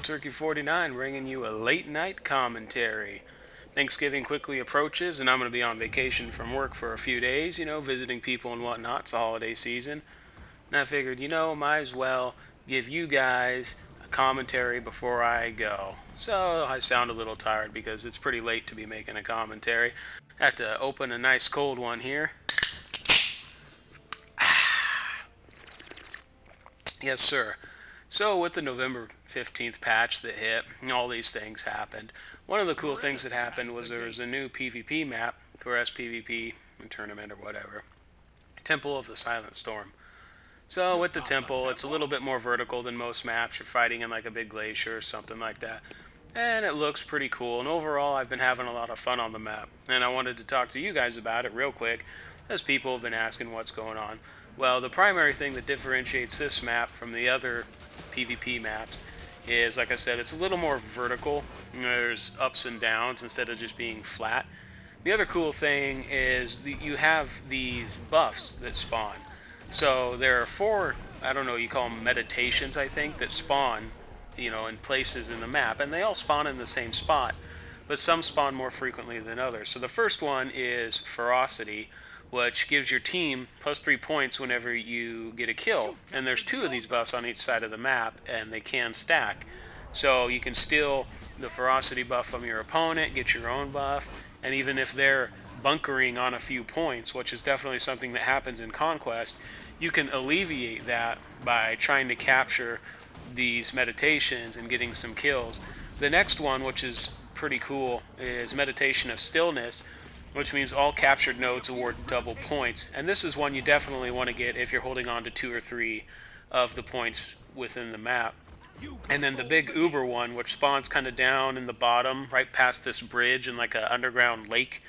Turkey 49 bringing you a late night commentary. Thanksgiving quickly approaches, and I'm going to be on vacation from work for a few days, visiting people and whatnot. It's the holiday season. And I figured, might as well give you guys a commentary before I go. So I sound a little tired because it's pretty late to be making a commentary. I have to open a nice cold one here. Yes, sir. So with the November 15th patch that hit, all these things happened. One of the cool things that happened was there was a new PvP map for SPVP, tournament or whatever. Temple of the Silent Storm. So with the temple, it's a little bit more vertical than most maps. You're fighting in like a big glacier or something like that. And it looks pretty cool. And overall, I've been having a lot of fun on the map. And I wanted to talk to you guys about it real quick, as people have been asking what's going on. Well, the primary thing that differentiates this map from the other PvP maps is, like I said, it's a little more vertical. There's ups and downs instead of just being flat. The other cool thing is that you have these buffs that spawn. So there are four, I don't know, you call them meditations, I think, that spawn, in places in the map. And they all spawn in the same spot, but some spawn more frequently than others. So the first one is Ferocity, which gives your team plus 3 points whenever you get a kill. And there's two of these buffs on each side of the map, and they can stack. So you can steal the Ferocity buff from your opponent, get your own buff, and even if they're bunkering on a few points, which is definitely something that happens in Conquest, you can alleviate that by trying to capture these meditations and getting some kills. The next one, which is pretty cool, is Meditation of Stillness, which means all captured nodes award double points. And this is one you definitely want to get if you're holding on to 2 or 3 of the points within the map. And then the big Uber one, which spawns kind of down in the bottom, right past this bridge in like an underground lake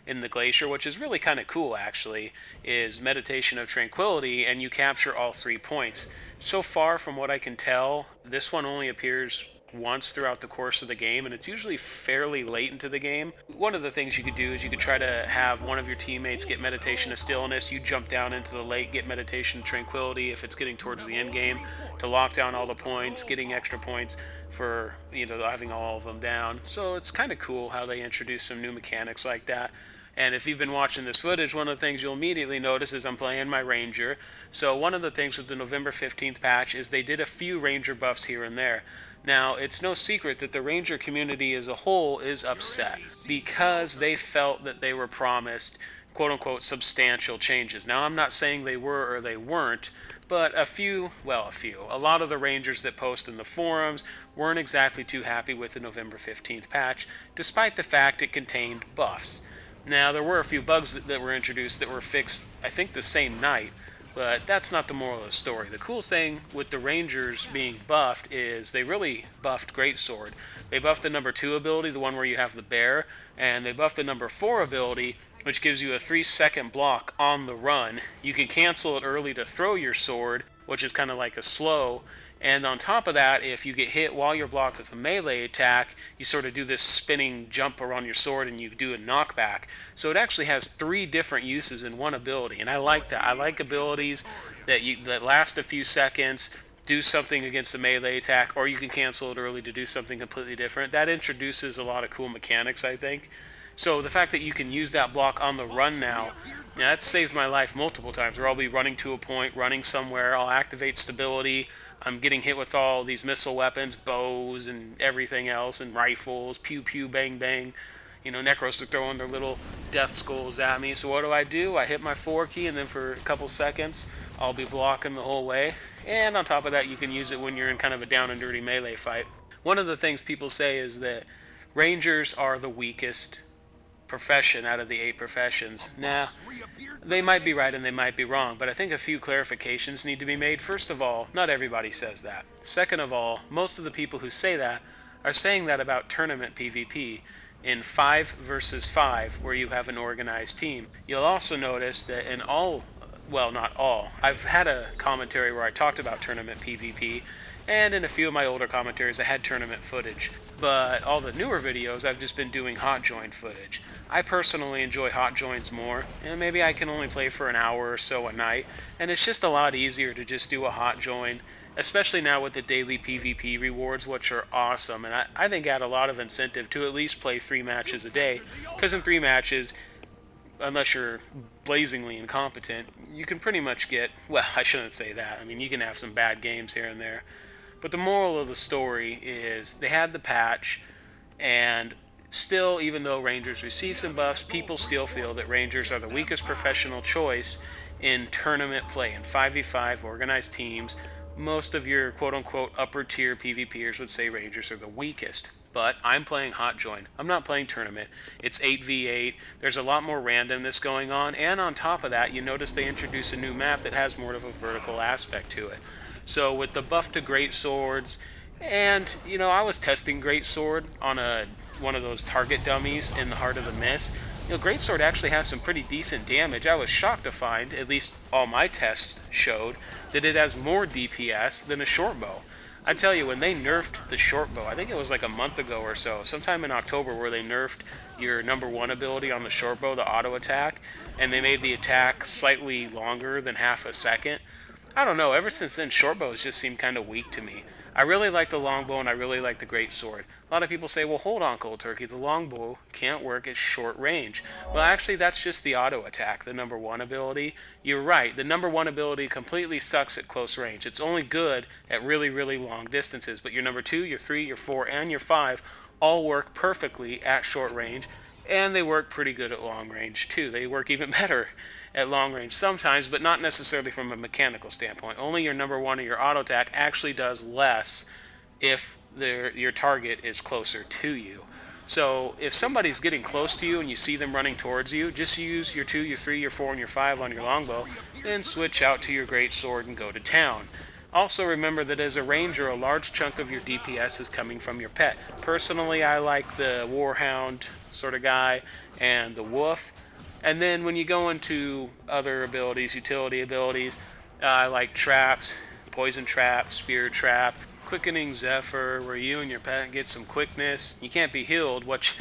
in the glacier, which is really kind of cool actually, is Meditation of Tranquility, and you capture all 3 points. So far, from what I can tell, this one only appears once throughout the course of the game, and it's usually fairly late into the game. One of the things you could do is you could try to have one of your teammates get Meditation of Stillness, you jump down into the lake, get Meditation of Tranquility if it's getting towards the end game, to lock down all the points, getting extra points for having all of them down. So it's kind of cool how they introduce some new mechanics like that. And if you've been watching this footage, one of the things you'll immediately notice is I'm playing my Ranger. So one of the things with the November 15th patch is they did a few Ranger buffs here and there. Now, it's no secret that the Ranger community as a whole is upset because they felt that they were promised quote-unquote substantial changes. Now, I'm not saying they were or they weren't, but a lot of the Rangers that post in the forums weren't exactly too happy with the November 15th patch, despite the fact it contained buffs. Now, there were a few bugs that were introduced that were fixed, I think, the same night, but that's not the moral of the story. The cool thing with the Rangers being buffed is they really buffed Greatsword. They buffed the number 2 ability, the one where you have the bear, and they buffed the number 4 ability, which gives you a 3-second block on the run. You can cancel it early to throw your sword, which is kind of like a slow. And on top of that, if you get hit while you're blocked with a melee attack, you sort of do this spinning jump around your sword and you do a knockback. So it actually has 3 different uses in one ability, and I like that. I like abilities that last a few seconds, do something against a melee attack, or you can cancel it early to do something completely different. That introduces a lot of cool mechanics, I think. So the fact that you can use that block on the run now, that's saved my life multiple times, where I'll be running to a point, running somewhere, I'll activate stability, I'm getting hit with all these missile weapons, bows and everything else, and rifles, pew pew, bang bang. Necros are throwing their little death skulls at me. So what do? I hit my 4 key, and then for a couple seconds, I'll be blocking the whole way. And on top of that, you can use it when you're in kind of a down and dirty melee fight. One of the things people say is that Rangers are the weakest profession out of the 8 professions. Now, they might be right and they might be wrong, but I think a few clarifications need to be made. First of all, not everybody says that. Second of all, most of the people who say that are saying that about tournament PvP in 5 versus 5, where you have an organized team. You'll also notice that in all, well, not all, I've had a commentary where I talked about tournament PvP, and in a few of my older commentaries I had tournament footage. But all the newer videos I've just been doing hot join footage. I personally enjoy hot joins more, and maybe I can only play for an hour or so a night, and it's just a lot easier to just do a hot join especially now with the daily PvP rewards, which are awesome. And I think add a lot of incentive to at least play 3 matches a day, because in 3 matches, unless you're blazingly incompetent, you can pretty much get, well, I shouldn't say that. I mean, you can have some bad games here and there. But the moral of the story is they had the patch, and still, even though Rangers receive some buffs, people still feel that Rangers are the weakest professional choice in tournament play. In 5v5 organized teams, most of your quote-unquote upper-tier PvPers would say Rangers are the weakest. But I'm playing Hot Join. I'm not playing Tournament. It's 8v8. There's a lot more randomness going on. And on top of that, you notice they introduce a new map that has more of a vertical aspect to it. So with the buff to Greatswords, and, you know, I was testing Greatsword on one of those target dummies in the Heart of the Mist. You know, Greatsword actually has some pretty decent damage. I was shocked to find, at least all my tests showed, that it has more DPS than a short bow. I tell you, when they nerfed the short bow, I think it was like a month ago or so, sometime in October, where they nerfed your #1 ability on the short bow, the auto attack, and they made the attack slightly longer than half a second. I don't know, ever since then, short bows just seem kind of weak to me. I really like the longbow and I really like the Greatsword. A lot of people say, well, hold on, Cold Turkey, the longbow can't work at short range. Well, actually, that's just the auto attack, the #1 ability. You're right, the #1 ability completely sucks at close range. It's only good at really, really long distances, but your #2, your 3, your 4, and your 5 all work perfectly at short range, and they work pretty good at long range, too. They work even better at long range sometimes, but not necessarily from a mechanical standpoint. Only your #1 or your auto attack actually does less if your target is closer to you. So if somebody's getting close to you and you see them running towards you, just use your 2, your 3, your 4, and your 5 on your longbow, then switch out to your Greatsword and go to town. Also remember that as a ranger, a large chunk of your DPS is coming from your pet. Personally, I like the Warhound sort of guy and the Wolf. And then when you go into other abilities, utility abilities, I like traps, poison trap, spear trap, quickening Zephyr, where you and your pet get some quickness. You can't be healed, which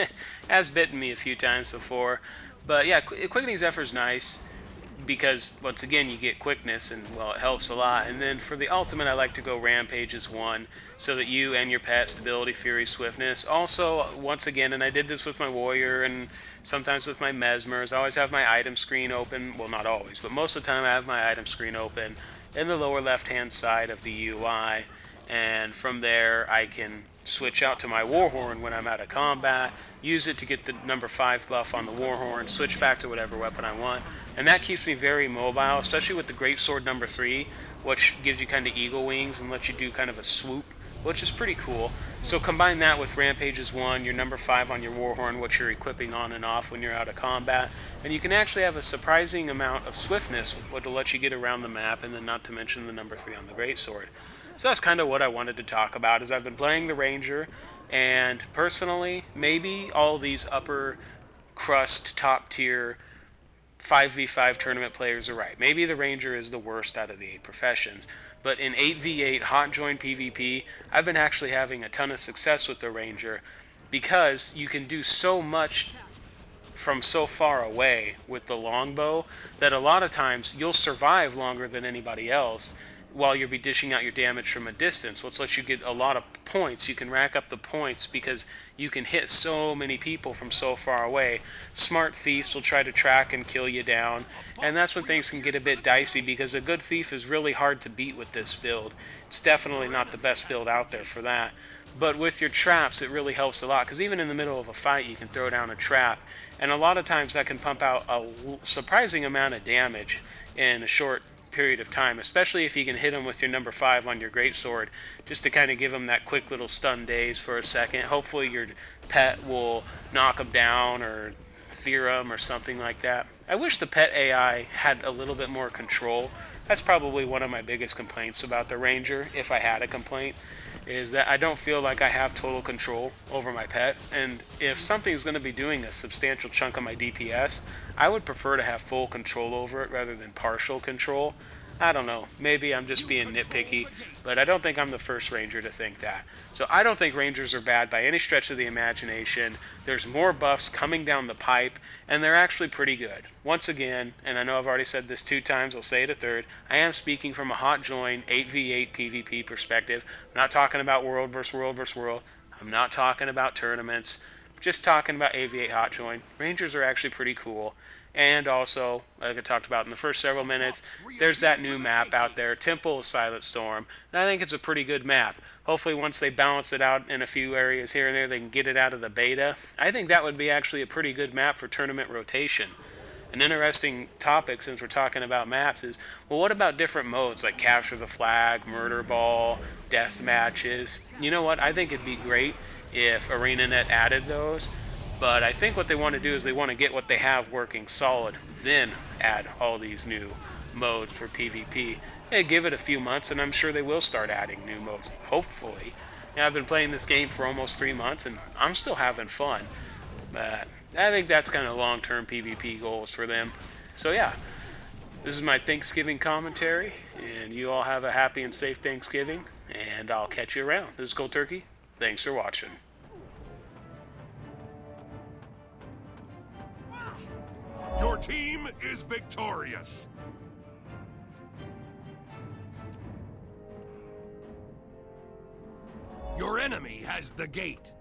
has bitten me a few times before. But yeah, quickening Zephyr is nice because, once again, you get quickness, and, well, it helps a lot. And then for the ultimate, I like to go Rampage as 1, so that you and your pet, stability, fury, swiftness. Also, once again, and I did this with my warrior and sometimes with my mesmers, I always have my item screen open. Well, not always, but most of the time I have my item screen open in the lower left-hand side of the UI. And from there, I can switch out to my Warhorn when I'm out of combat, use it to get the #5 buff on the Warhorn, switch back to whatever weapon I want, and that keeps me very mobile, especially with the Greatsword #3, which gives you kind of eagle wings and lets you do kind of a swoop, which is pretty cool. So combine that with Rampage as 1, your #5 on your Warhorn, which you're equipping on and off when you're out of combat, and you can actually have a surprising amount of swiftness, which will let you get around the map, and then not to mention the #3 on the Greatsword. So that's kind of what I wanted to talk about, is I've been playing the Ranger, and personally, maybe all these upper crust, top tier 5v5 tournament players are right. Maybe the Ranger is the worst out of the 8 professions, but in 8v8 hot join PvP, I've been actually having a ton of success with the Ranger, because you can do so much from so far away with the longbow that a lot of times you'll survive longer than anybody else while you'll be dishing out your damage from a distance, which lets you get a lot of points. You can rack up the points because you can hit so many people from so far away. Smart thieves will try to track and kill you down, and that's when things can get a bit dicey, because a good thief is really hard to beat with this build. It's definitely not the best build out there for that. But with your traps, it really helps a lot, because even in the middle of a fight, you can throw down a trap, and a lot of times that can pump out a surprising amount of damage in a short period of time, especially if you can hit them with your #5 on your Greatsword, just to kind of give them that quick little stun daze for a second. Hopefully your pet will knock them down or fear them or something like that. I wish the pet AI had a little bit more control. That's probably one of my biggest complaints about the Ranger, if I had a complaint, is that I don't feel like I have total control over my pet, and if something's going to be doing a substantial chunk of my DPS, I would prefer to have full control over it rather than partial control. I don't know. Maybe I'm just being nitpicky, but I don't think I'm the first Ranger to think that. So I don't think Rangers are bad by any stretch of the imagination. There's more buffs coming down the pipe, and they're actually pretty good. Once again, and I know I've already said this 2 times, I'll say it a third, I am speaking from a hot join 8v8 PvP perspective. I'm not talking about world versus world versus world. I'm not talking about tournaments. Just talking about AV8 hot join. Rangers are actually pretty cool. And also, like I talked about in the first several minutes, there's that new map out there, Temple of Silent Storm. And I think it's a pretty good map. Hopefully once they balance it out in a few areas here and there, they can get it out of the beta. I think that would be actually a pretty good map for tournament rotation. An interesting topic, since we're talking about maps, is, well, what about different modes like Capture the Flag, Murder Ball, Death Matches? You know what? I think it'd be great if ArenaNet added those. But I think what they want to do is they want to get what they have working solid, then add all these new modes for PvP. Hey, give it a few months, and I'm sure they will start adding new modes, hopefully. I've been playing this game for almost 3 months, and I'm still having fun. But I think that's kind of long-term PvP goals for them. So yeah, this is my Thanksgiving commentary, and you all have a happy and safe Thanksgiving, and I'll catch you around. This is Cold Turkey. Thanks for watching. Your team is victorious! Your enemy has the gate.